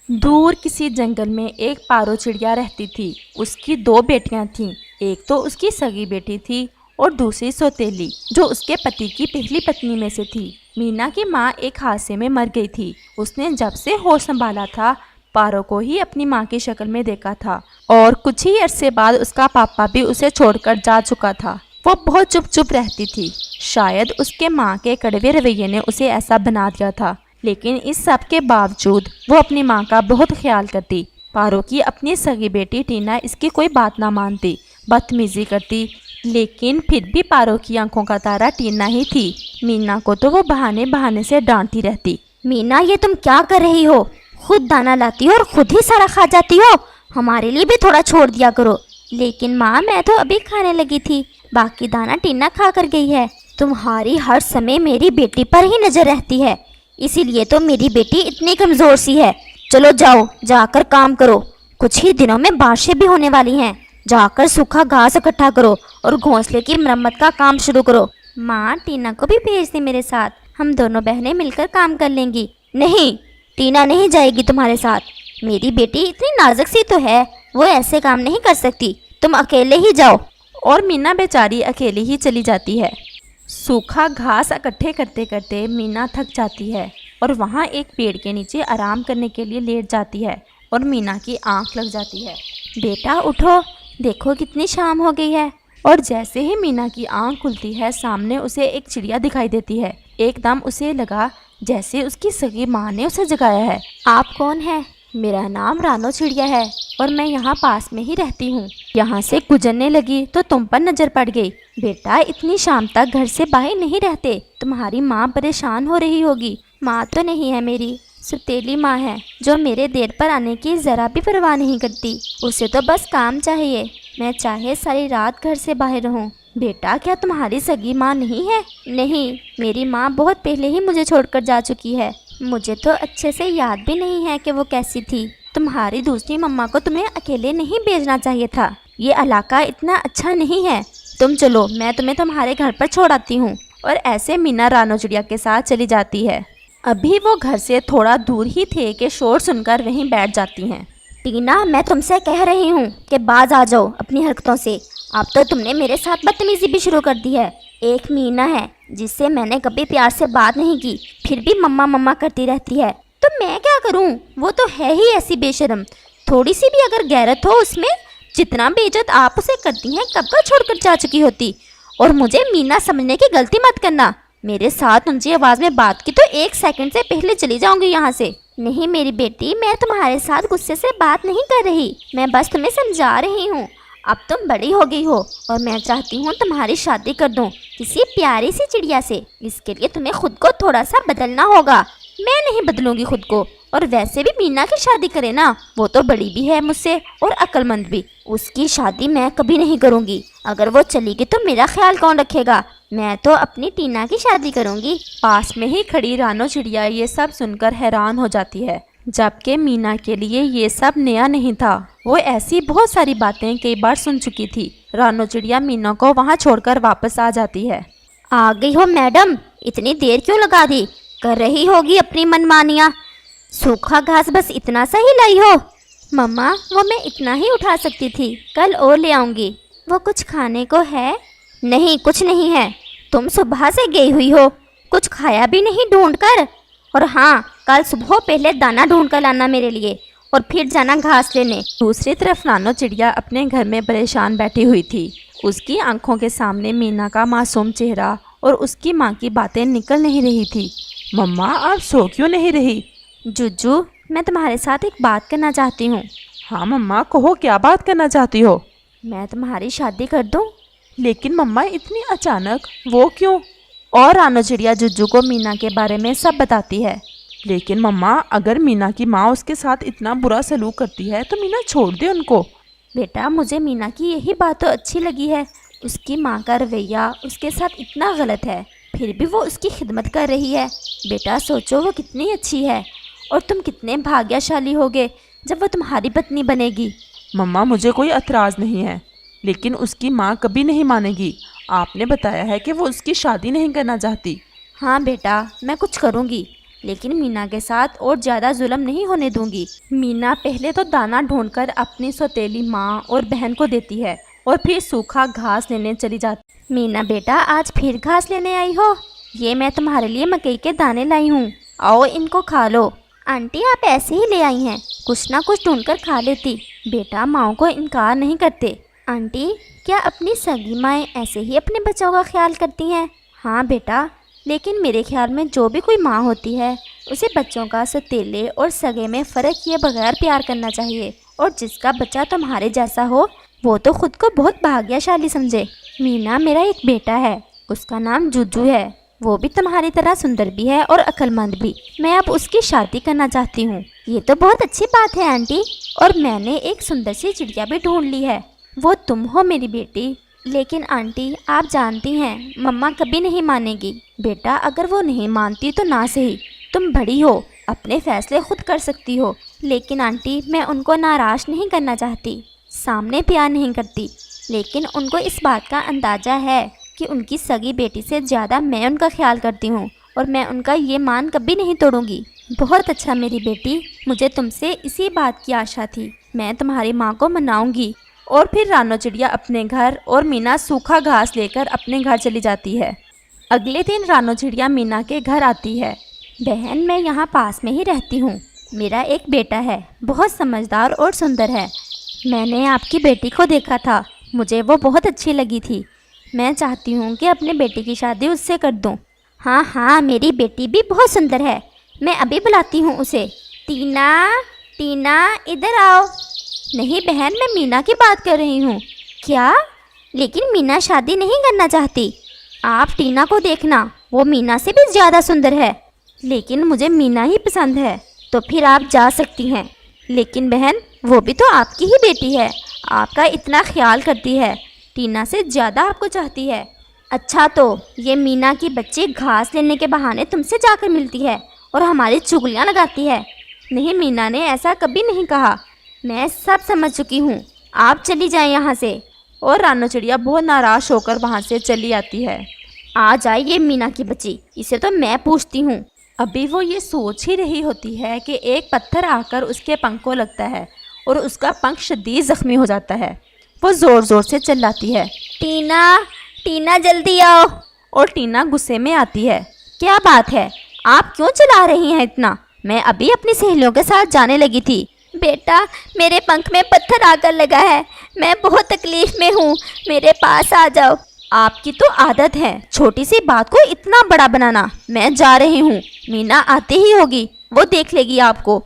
दूर किसी जंगल में एक पारो चिड़िया रहती थी। उसकी दो बेटियां थीं। एक तो उसकी सगी बेटी थी और दूसरी सौतेली, जो उसके पति की पहली पत्नी में से थी। मीना की माँ एक हादसे में मर गई थी। उसने जब से होश संभाला था, पारो को ही अपनी माँ की शक्ल में देखा था और कुछ ही अरसे बाद उसका पापा भी उसे छोड़कर जा चुका था। वो बहुत चुप चुप रहती थी। शायद उसके माँ के कड़वे रवैये ने उसे ऐसा बना दिया था, लेकिन इस सब के बावजूद वो अपनी माँ का बहुत ख्याल करती। पारो की अपनी सगी बेटी टीना इसकी कोई बात ना मानती, बदतमीजी करती, लेकिन फिर भी पारो की आंखों का तारा टीना ही थी। मीना को तो वो बहाने बहाने से डांटती रहती। मीना, ये तुम क्या कर रही हो? खुद दाना लाती हो और खुद ही सारा खा जाती हो। हमारे लिए भी थोड़ा छोड़ दिया करो। लेकिन माँ, मैं तो अभी खाने लगी थी, बाकी दाना टीना खा कर गई है। तुम्हारी हर समय मेरी बेटी पर ही नजर रहती है, इसीलिए तो मेरी बेटी इतनी कमजोर सी है। चलो जाओ, जाकर काम करो। कुछ ही दिनों में बारिशें भी होने वाली हैं। जाकर सूखा घास इकट्ठा करो और घोंसले की मरम्मत का काम शुरू करो। माँ, टीना को भी भेज दे मेरे साथ, हम दोनों बहनें मिलकर काम कर लेंगी। नहीं, टीना नहीं जाएगी तुम्हारे साथ। मेरी बेटी इतनी नाजुक सी तो है, वो ऐसे काम नहीं कर सकती। तुम अकेले ही जाओ। और मीना बेचारी अकेली ही चली जाती है। सूखा घास इकट्ठे करते करते मीना थक जाती है और वहाँ एक पेड़ के नीचे आराम करने के लिए लेट जाती है और मीना की आंख लग जाती है। बेटा उठो, देखो कितनी शाम हो गई है। और जैसे ही मीना की आंख खुलती है, सामने उसे एक चिड़िया दिखाई देती है। एकदम उसे लगा जैसे उसकी सगी माँ ने उसे जगाया है। आप कौन है? मेरा नाम रानो चिड़िया है और मैं यहाँ पास में ही रहती हूँ। यहाँ से गुजरने लगी तो तुम पर नजर पड़ गई। बेटा, इतनी शाम तक घर से बाहर नहीं रहते, तुम्हारी माँ परेशान हो रही होगी। माँ तो नहीं है मेरी, सौतेली माँ है, जो मेरे देर पर आने की ज़रा भी परवाह नहीं करती। उसे तो बस काम चाहिए, मैं चाहे सारी रात घर से बाहर रहूँ। बेटा, क्या तुम्हारी सगी माँ नहीं है? नहीं, मेरी माँ बहुत पहले ही मुझे छोड़कर जा चुकी है। मुझे तो अच्छे से याद भी नहीं है कि वो कैसी थी। तुम्हारी दूसरी मम्मा को तुम्हें अकेले नहीं भेजना चाहिए था। ये इलाका इतना अच्छा नहीं है। तुम चलो, मैं तुम्हें तुम्हारे घर पर छोड़ आती हूँ। और ऐसे मीना रानो चिड़िया के साथ चली जाती है। अभी वो घर से थोड़ा दूर ही थे कि शोर सुनकर वहीं बैठ जाती हैं। टीना, मैं तुमसे कह रही हूँ कि बाज आ जाओ अपनी हरकतों से। अब तो तुमने मेरे साथ बदतमीजी भी शुरू कर दी है। एक मीना है जिससे मैंने कभी प्यार से बात नहीं की, फिर भी मम्मा मम्मा करती रहती है। तो मैं क्या करूं? वो तो है ही ऐसी बेशर्म। थोड़ी सी भी अगर गैरत हो उसमें, जितना बेइज्जत आप उसे करती हैं, कब का छोड़कर जा चुकी होती। और मुझे मीना समझने की गलती मत करना। मेरे साथ ऊंची आवाज में बात की तो 1 सेकंड से पहले चली जाऊंगी यहाँ से। नहीं मेरी बेटी, मैं तुम्हारे साथ गुस्से से बात नहीं कर रही, मैं बस तुम्हें समझा रही हूँ। अब तुम बड़ी हो गई हो और मैं चाहती हूँ तुम्हारी शादी कर दूँ किसी प्यारी सी चिड़िया से। इसके लिए तुम्हें खुद को थोड़ा सा बदलना होगा। मैं नहीं बदलूंगी खुद को। और वैसे भी मीना की शादी करे ना, वो तो बड़ी भी है मुझसे और अक्लमंद भी। उसकी शादी मैं कभी नहीं करूँगी। अगर वो चली गई तो मेरा ख्याल कौन रखेगा? मैं तो अपनी टीना की शादी करूँगी। पास में ही खड़ी रानो चिड़िया ये सब सुनकर हैरान हो जाती है, जबकि मीना के लिए ये सब नया नहीं था। वो ऐसी बहुत सारी बातें कई बार सुन चुकी थी। रानो चिड़िया मीना को वहाँ छोड़कर वापस आ जाती है। आ गई हो मैडम, इतनी देर क्यों लगा दी? कर रही होगी अपनी मनमानियाँ। सूखा घास बस इतना सा ही लाई हो? मम्मा, वो मैं इतना ही उठा सकती थी, कल और ले आऊँगी। वो कुछ खाने को है? नहीं, कुछ नहीं है। तुम सुबह से गई हुई हो, कुछ खाया भी नहीं ढूंढ कर। और हाँ, कल सुबह पहले दाना ढूंढ कर लाना मेरे लिए और फिर जाना घास लेने। दूसरी तरफ रानो चिड़िया अपने घर में परेशान बैठी हुई थी। उसकी आंखों के सामने मीना का मासूम चेहरा और उसकी माँ की बातें निकल नहीं रही थी। मम्मा, आप सो क्यों नहीं रही? जुज्जू, मैं तुम्हारे साथ एक बात करना चाहती हूँ। हाँ मम्मा, कहो, क्या बात करना चाहती हो? मैं तुम्हारी शादी कर दूँ? लेकिन मम्मा, इतनी अचानक? वो क्यों? और रानो चिड़िया जुज्जू को मीना के बारे में सब बताती है। लेकिन मम्मा, अगर मीना की माँ उसके साथ इतना बुरा सलूक करती है तो मीना छोड़ दे उनको। बेटा, मुझे मीना की यही बात तो अच्छी लगी है। उसकी माँ का रवैया उसके साथ इतना गलत है, फिर भी वो उसकी खिदमत कर रही है। बेटा सोचो, वो कितनी अच्छी है और तुम कितने भाग्यशाली होगे जब वो तुम्हारी पत्नी बनेगी। मम्मा, मुझे कोई एतराज़ नहीं है, लेकिन उसकी माँ कभी नहीं मानेगी। आपने बताया है कि वो उसकी शादी नहीं करना चाहती। हाँ बेटा, मैं कुछ करूँगी। लेकिन मीना के साथ और ज़्यादा जुल्म नहीं होने दूंगी। मीना पहले तो दाना ढूंढकर अपनी सौतेली माँ और बहन को देती है और फिर सूखा घास लेने चली जाती। मीना बेटा, आज फिर घास लेने आई हो? ये मैं तुम्हारे लिए मकई के दाने लाई हूँ, आओ इनको खा लो। आंटी, आप ऐसे ही ले आई हैं, कुछ ना कुछ ढूंढकर खा लेती। बेटा, माओ को इनकार नहीं करते। आंटी, क्या अपनी सगी माएँ ऐसे ही अपने बच्चों का ख्याल करती हैं? हाँ बेटा, लेकिन मेरे ख्याल में जो भी कोई माँ होती है उसे बच्चों का सतीले और सगे में फ़र्क किए बगैर प्यार करना चाहिए, और जिसका बच्चा तुम्हारे जैसा हो वो तो खुद को बहुत भाग्यशाली समझे। मीना, मेरा एक बेटा है, उसका नाम जुजू है। वो भी तुम्हारी तरह सुंदर भी है और अक्लमंद भी। मैं अब उसकी शादी करना चाहती हूँ। ये तो बहुत अच्छी बात है आंटी, और मैंने एक सुंदर सी चिड़िया भी ढूंढ ली है, वो तुम हो मेरी बेटी। लेकिन आंटी, आप जानती हैं मम्मा कभी नहीं मानेगी। बेटा, अगर वो नहीं मानती तो ना सही, तुम बड़ी हो, अपने फैसले खुद कर सकती हो। लेकिन आंटी, मैं उनको नाराज़ नहीं करना चाहती, सामने प्यार नहीं करती, लेकिन उनको इस बात का अंदाज़ा है कि उनकी सगी बेटी से ज़्यादा मैं उनका ख्याल करती हूँ, और मैं उनका ये मान कभी नहीं तोड़ूंगी। बहुत अच्छा मेरी बेटी, मुझे तुमसे इसी बात की आशा थी। मैं तुम्हारी माँ को मनाऊंगी। और फिर रानो चिड़िया अपने घर और मीना सूखा घास लेकर अपने घर चली जाती है। अगले दिन रानो चिड़िया मीना के घर आती है। बहन, मैं यहाँ पास में ही रहती हूँ, मेरा एक बेटा है, बहुत समझदार और सुंदर है। मैंने आपकी बेटी को देखा था, मुझे वो बहुत अच्छी लगी थी। मैं चाहती हूँ कि अपने बेटी की शादी उससे कर दूँ। हाँ हाँ, मेरी बेटी भी बहुत सुंदर है, मैं अभी बुलाती हूँ उसे। टीना, टीना, इधर आओ। नहीं बहन, मैं मीना की बात कर रही हूँ। क्या? लेकिन मीना शादी नहीं करना चाहती। आप टीना को देखना, वो मीना से भी ज़्यादा सुंदर है। लेकिन मुझे मीना ही पसंद है। तो फिर आप जा सकती हैं। लेकिन बहन, वो भी तो आपकी ही बेटी है, आपका इतना ख्याल करती है, टीना से ज़्यादा आपको चाहती है। अच्छा, तो ये मीना की बच्ची घास लेने के बहाने तुमसे जाकर मिलती है और हमारी चुगलियाँ लगाती है। नहीं, मीना ने ऐसा कभी नहीं कहा, मैं सब समझ चुकी हूँ, आप चली जाएं यहाँ से। और रानो चिड़िया बहुत नाराज़ होकर वहाँ से चली आती है। आ जाए ये मीना की बच्ची, इसे तो मैं पूछती हूँ। अभी वो ये सोच ही रही होती है कि एक पत्थर आकर उसके पंख को लगता है और उसका पंख शदीद ज़ख्मी हो जाता है। वो ज़ोर ज़ोर से चिल्लाती है, टीना, टीना जल्दी आओ। और टीना गुस्से में आती है। क्या बात है, आप क्यों चिल्ला रही हैं इतना? मैं अभी अपनी सहेलियों के साथ जाने लगी थी। बेटा, मेरे पंख में पत्थर आकर लगा है, मैं बहुत तकलीफ में हूँ, मेरे पास आ जाओ। आपकी तो आदत है छोटी सी बात को इतना बड़ा बनाना। मैं जा रही हूँ, मीना आती ही होगी, वो देख लेगी आपको।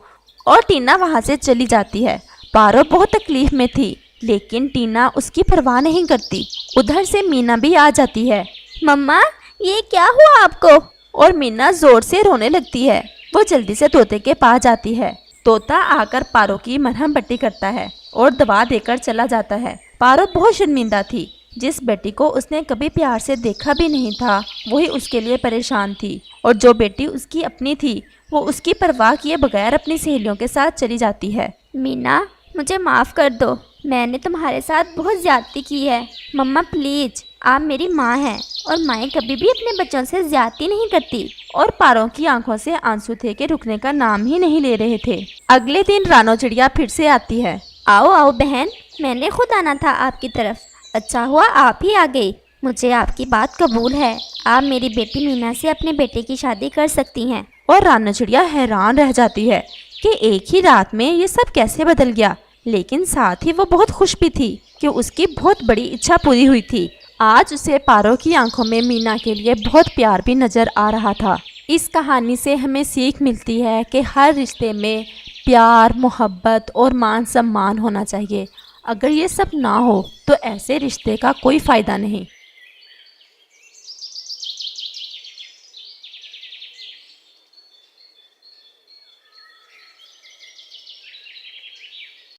और टीना वहाँ से चली जाती है। पारो बहुत तकलीफ में थी, लेकिन टीना उसकी परवाह नहीं करती। उधर से मीना भी आ जाती है। मम्मा, ये क्या हुआ आपको? और मीना ज़ोर से रोने लगती है। वो जल्दी से तोते के पास जाती है। तोता आकर पारो की मरहम पट्टी करता है और दवा देकर चला जाता है। पारो बहुत शर्मिंदा थी। जिस बेटी को उसने कभी प्यार से देखा भी नहीं था, वही उसके लिए परेशान थी, और जो बेटी उसकी अपनी थी वो उसकी परवाह किए बगैर अपनी सहेलियों के साथ चली जाती है। मीना, मुझे माफ़ कर दो, मैंने तुम्हारे साथ बहुत ज़्यादती की है। मम्मा प्लीज़, आप मेरी माँ हैं, और माएँ कभी भी अपने बच्चों से ज़्यादती नहीं करती। और पारो की आंखों से आंसू थे कि रुकने का नाम ही नहीं ले रहे थे। अगले दिन रानो चिड़िया फिर से आती है। आओ आओ बहन, मैंने खुद आना था आपकी तरफ, अच्छा हुआ आप ही आ गई। मुझे आपकी बात कबूल है, आप मेरी बेटी मीना से अपने बेटे की शादी कर सकती हैं। और रानो चिड़िया हैरान रह जाती है कि एक ही रात में ये सब कैसे बदल गया। लेकिन साथ ही वो बहुत खुश भी थी कि उसकी बहुत बड़ी इच्छा पूरी हुई थी। आज उसे पारो की आंखों में मीना के लिए बहुत प्यार भी नज़र आ रहा था। इस कहानी से हमें सीख मिलती है कि हर रिश्ते में प्यार, मोहब्बत और मान सम्मान होना चाहिए। अगर ये सब ना हो तो ऐसे रिश्ते का कोई फ़ायदा नहीं।